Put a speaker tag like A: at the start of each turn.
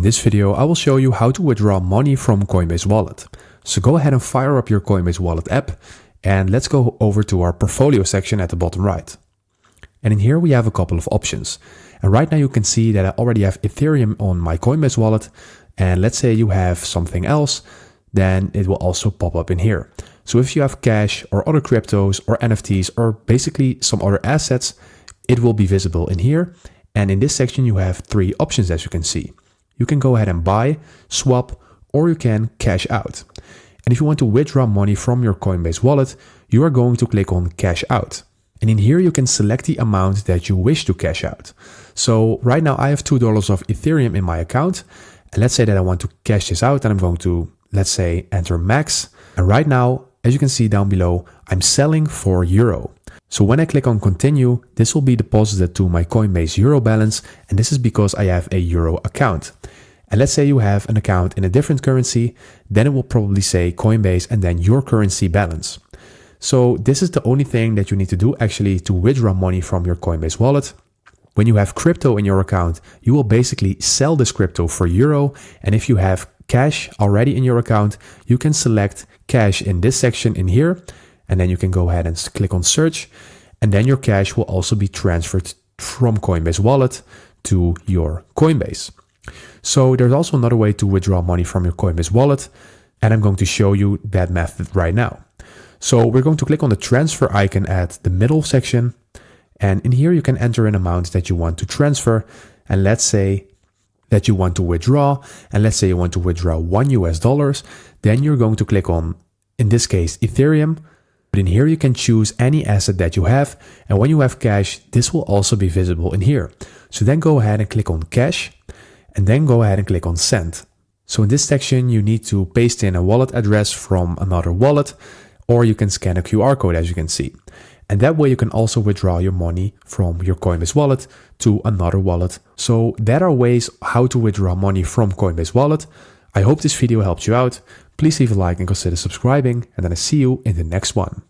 A: this video, I will show you how to withdraw money from Coinbase Wallet. So go ahead and fire up your Coinbase Wallet app and let's go over to our portfolio section at the bottom right. And in here we have a couple of options. And right now you can see that I already have Ethereum on my Coinbase Wallet. And let's say you have something else, then it will also pop up in here. So if you have cash or other cryptos or NFTs or basically some other assets, it will be visible in here. And in this section, you have three options, as you can see. You can go ahead and buy, swap, or you can cash out. And if you want to withdraw money from your Coinbase wallet, you are going to click on cash out. And in here, you can select the amount that you wish to cash out. So right now I have $2 of Ethereum in my account. And let's say that I want to cash this out and I'm going to, let's say, enter max. And right now, as you can see down below, I'm selling for euro. So when I click on continue, this will be deposited to my Coinbase euro balance. And this is because I have a euro account. And let's say you have an account in a different currency, then it will probably say Coinbase and then your currency balance. So this is the only thing that you need to do actually to withdraw money from your Coinbase wallet. When you have crypto in your account, you will basically sell this crypto for euro. And if you have cash already in your account, you can select cash in this section in here. And then you can go ahead and click on search. And then your cash will also be transferred from Coinbase wallet to your Coinbase. So there's also another way to withdraw money from your Coinbase wallet. And I'm going to show you that method right now. So we're going to click on the transfer icon at the middle section. And in here, you can enter an amount that you want to transfer. And let's say that you want to withdraw. And let's say you want to withdraw $1. Then you're going to click on, in this case, Ethereum. But in here, you can choose any asset that you have. And when you have cash, this will also be visible in here. So then go ahead and click on cash. And then go ahead and click on send. So in this section, you need to paste in a wallet address from another wallet. Or you can scan a QR code, as you can see. And that way you can also withdraw your money from your Coinbase wallet to another wallet. So that are ways how to withdraw money from Coinbase wallet. I hope this video helped you out. Please leave a like and consider subscribing. And then I see you in the next one.